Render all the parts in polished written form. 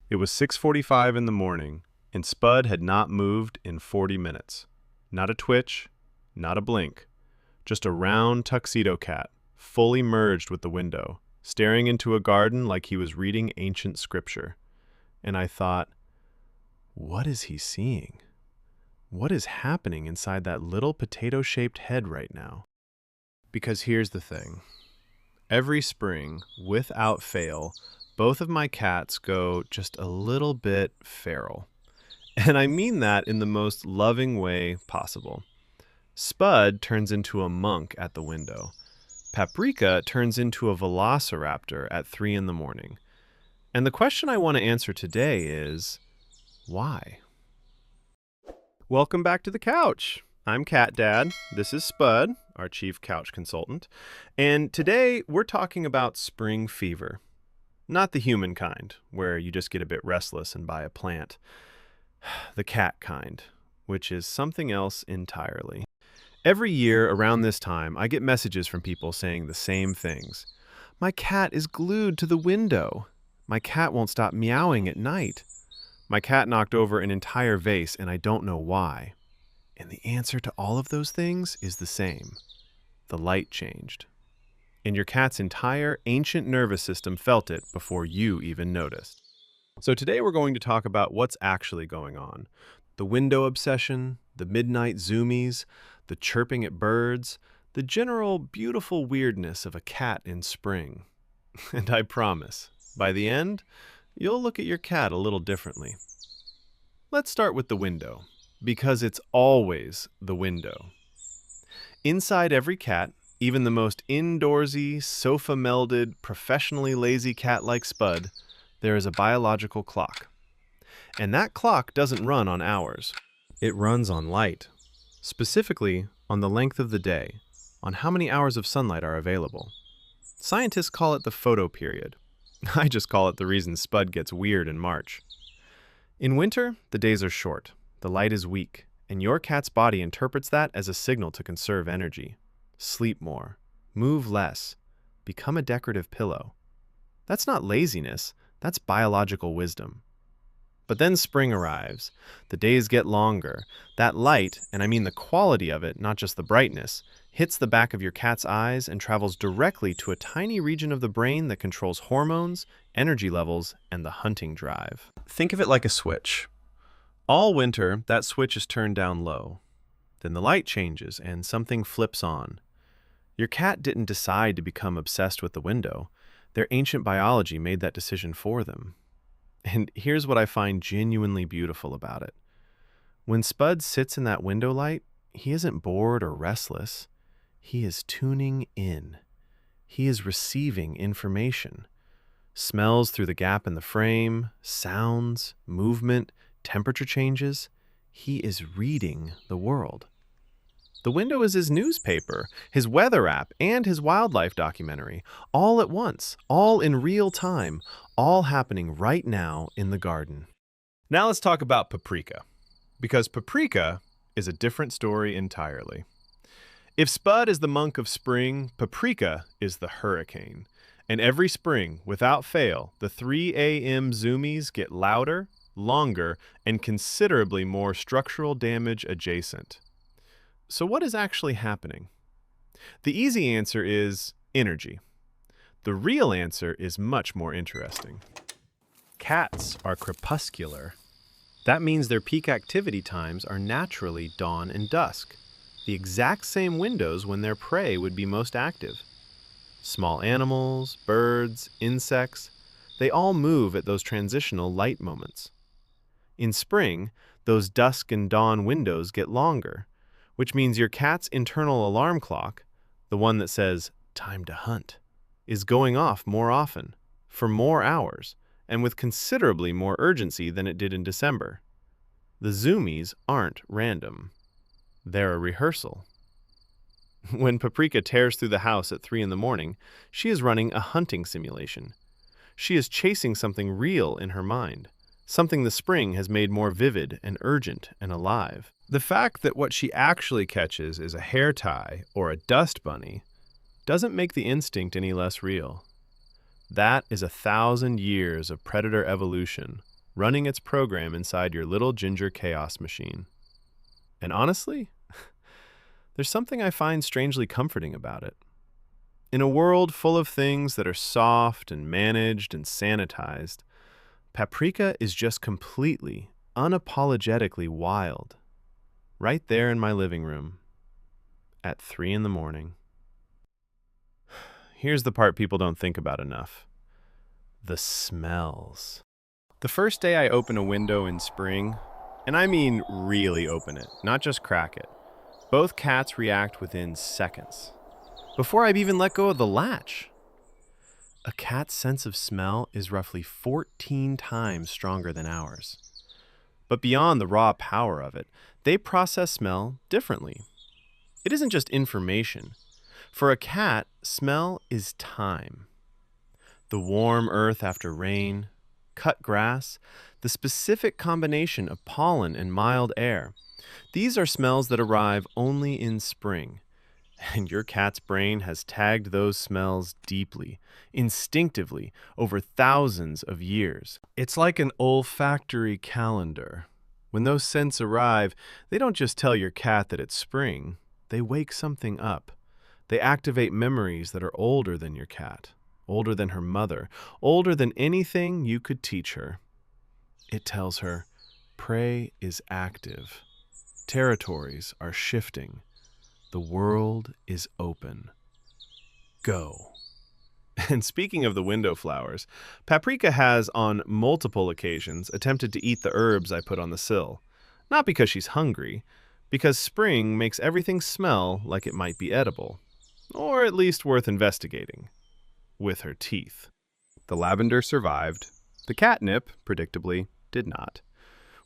It was 6:45 in the morning, and Spud had not moved in 40 minutes. Not a twitch, not a blink. Just a round tuxedo cat, fully merged with the window, staring into a garden like he was reading ancient scripture. And I thought, what is he seeing? What is happening inside that little potato-shaped head right now? Because here's the thing. Every spring, without fail, both of my cats go just a little bit feral. And I mean that in the most loving way possible. Spud turns into a monk at the window. Paprika turns into a velociraptor at 3 in the morning. And the question I want to answer today is, why? Welcome back to the couch. I'm Cat Dad. This is Spud, our chief couch consultant. And today we're talking about spring fever. Not the human kind, where you just get a bit restless and buy a plant. The cat kind, which is something else entirely. Every year around this time, I get messages from people saying the same things. My cat is glued to the window. My cat won't stop meowing at night. My cat knocked over an entire vase and I don't know why. And the answer to all of those things is the same. The light changed. And your cat's entire ancient nervous system felt it before you even noticed. So today we're going to talk about what's actually going on. The window obsession, the midnight zoomies, the chirping at birds, the general beautiful weirdness of a cat in spring. And I promise, by the end, you'll look at your cat a little differently. Let's start with the window, because it's always the window. Inside every cat, even the most indoorsy, sofa-melded, professionally lazy cat like Spud, there is a biological clock. And that clock doesn't run on hours. It runs on light. Specifically, on the length of the day, on how many hours of sunlight are available. Scientists call it the photoperiod. I just call it the reason Spud gets weird in March. In winter, the days are short, the light is weak, and your cat's body interprets that as a signal to conserve energy. Sleep more, move less, become a decorative pillow. That's not laziness, that's biological wisdom. But then spring arrives, the days get longer, that light, and I mean the quality of it, not just the brightness, hits the back of your cat's eyes and travels directly to a tiny region of the brain that controls hormones, energy levels, and the hunting drive. Think of it like a switch. All winter, that switch is turned down low. Then the light changes and something flips on. Your cat didn't decide to become obsessed with the window. Their ancient biology made that decision for them. And here's what I find genuinely beautiful about it. When Spud sits in that window light, he isn't bored or restless. He is tuning in. He is receiving information. Smells through the gap in the frame, sounds, movement, temperature changes. He is reading the world. The window is his newspaper, his weather app, and his wildlife documentary, all at once, all in real time, all happening right now in the garden. Now let's talk about Paprika, because Paprika is a different story entirely. If Spud is the monk of spring, Paprika is the hurricane. And every spring, without fail, the 3 AM Zoomies get louder, longer, and considerably more structural damage adjacent. So what is actually happening? The easy answer is energy. The real answer is much more interesting. Cats are crepuscular. That means their peak activity times are naturally dawn and dusk, the exact same windows when their prey would be most active. Small animals, birds, insects, they all move at those transitional light moments. In spring, those dusk and dawn windows get longer, which means your cat's internal alarm clock, the one that says, time to hunt, is going off more often, for more hours, and with considerably more urgency than it did in December. The Zoomies aren't random. They're a rehearsal. When Paprika tears through the house at 3 in the morning, she is running a hunting simulation. She is chasing something real in her mind, something the spring has made more vivid and urgent and alive. The fact that what she actually catches is a hair tie or a dust bunny doesn't make the instinct any less real. That is 1,000 years of predator evolution, running its program inside your little ginger chaos machine. And honestly, there's something I find strangely comforting about it. In a world full of things that are soft and managed and sanitized, Paprika is just completely, unapologetically wild. Right there in my living room, at 3 in the morning. Here's the part people don't think about enough. The smells. The first day I open a window in spring, and I mean really open it, not just crack it, both cats react within seconds. Before I've even let go of the latch. A cat's sense of smell is roughly 14 times stronger than ours. But beyond the raw power of it, they process smell differently. It isn't just information. For a cat, smell is time. The warm earth after rain, cut grass, the specific combination of pollen and mild air. These are smells that arrive only in spring. And your cat's brain has tagged those smells deeply, instinctively, over thousands of years. It's like an olfactory calendar. When those scents arrive, they don't just tell your cat that it's spring. They wake something up. They activate memories that are older than your cat, older than her mother, older than anything you could teach her. It tells her, prey is active. Territories are shifting. The world is open. Go. And speaking of the window flowers, Paprika has on multiple occasions attempted to eat the herbs I put on the sill. Not because she's hungry, because spring makes everything smell like it might be edible, or at least worth investigating. With her teeth. The lavender survived. The catnip, predictably, did not.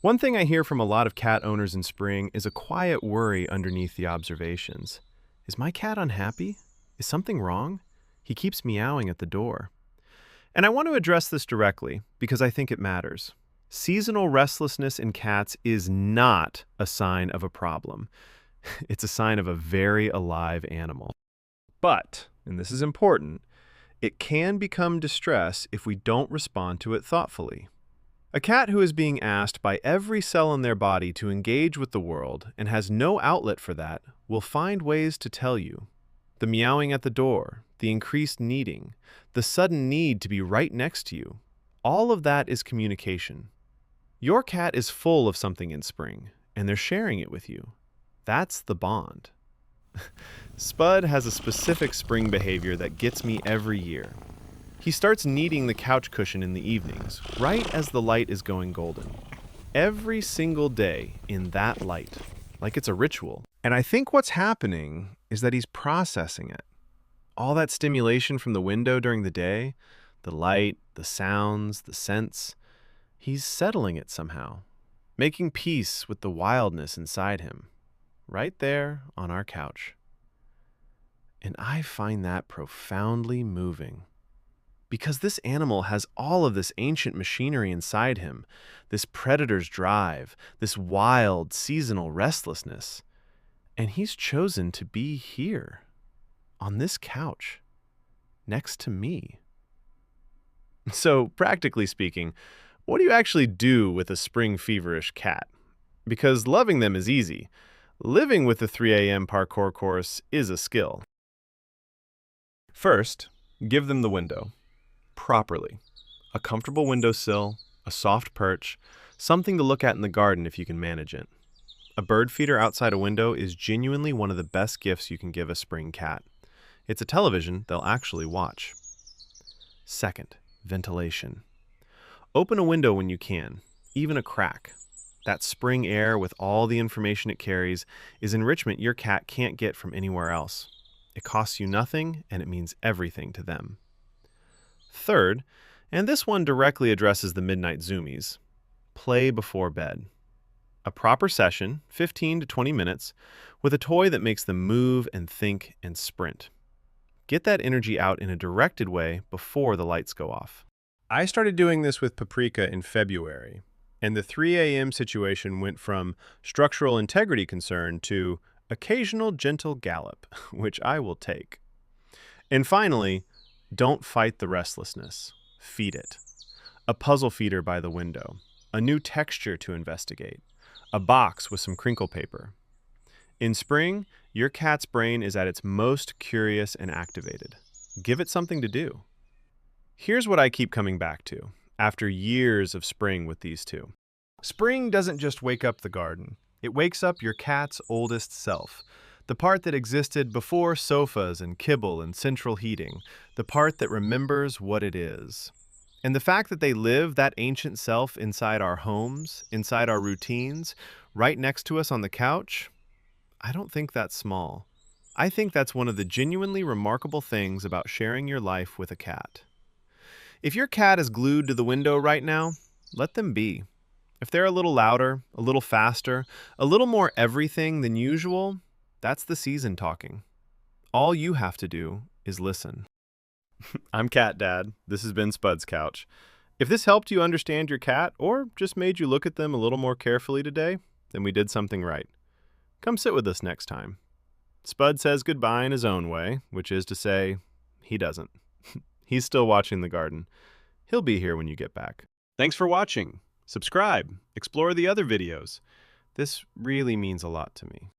One thing I hear from a lot of cat owners in spring is a quiet worry underneath the observations. Is my cat unhappy? Is something wrong? He keeps meowing at the door. And I want to address this directly because I think it matters. Seasonal restlessness in cats is not a sign of a problem. It's a sign of a very alive animal. But, and this is important, it can become distress if we don't respond to it thoughtfully. A cat who is being asked by every cell in their body to engage with the world and has no outlet for that will find ways to tell you. The meowing at the door, the increased needing, the sudden need to be right next to you, all of that is communication. Your cat is full of something in spring, and they're sharing it with you. That's the bond. Spud has a specific spring behavior that gets me every year. He starts kneading the couch cushion in the evenings, right as the light is going golden. Every single day in that light, like it's a ritual. And I think what's happening is that he's processing it. All that stimulation from the window during the day, the light, the sounds, the scents, he's settling it somehow, making peace with the wildness inside him, right there on our couch. And I find that profoundly moving. Because this animal has all of this ancient machinery inside him, this predator's drive, this wild, seasonal restlessness. And he's chosen to be here, on this couch, next to me. So, practically speaking, what do you actually do with a spring feverish cat? Because loving them is easy. Living with the 3 a.m. parkour course is a skill. First, give them the window. Properly. A comfortable windowsill, a soft perch, something to look at in the garden if you can manage it. A bird feeder outside a window is genuinely one of the best gifts you can give a spring cat. It's a television they'll actually watch. Second, ventilation. Open a window when you can, even a crack. That spring air with all the information it carries is enrichment your cat can't get from anywhere else. It costs you nothing, and it means everything to them. Third, and this one directly addresses the midnight Zoomies, play before bed. A proper session, 15 to 20 minutes, with a toy that makes them move and think and sprint. Get that energy out in a directed way before the lights go off. I started doing this with Paprika in February, and the 3 a.m. situation went from structural integrity concern to occasional gentle gallop, which I will take. And finally, don't fight the restlessness. Feed it. A puzzle feeder by the window. a new texture to investigate, a box with some crinkle paper. In spring, your cat's brain is at its most curious and activated. Give it something to do. Here's what I keep coming back to, after years of spring with these two. Spring doesn't just wake up the garden. It wakes up your cat's oldest self. The part that existed before sofas and kibble and central heating. The part that remembers what it is. And the fact that they live that ancient self inside our homes, inside our routines, right next to us on the couch, I don't think that's small. I think that's one of the genuinely remarkable things about sharing your life with a cat. If your cat is glued to the window right now, let them be. If they're a little louder, a little faster, a little more everything than usual, that's the season talking. All you have to do is listen. I'm Cat Dad. This has been Spud's Couch. If this helped you understand your cat or just made you look at them a little more carefully today, then we did something right. Come sit with us next time. Spud says goodbye in his own way, which is to say, he doesn't. He's still watching the garden. He'll be here when you get back. Thanks for watching. Subscribe. Explore the other videos. This really means a lot to me.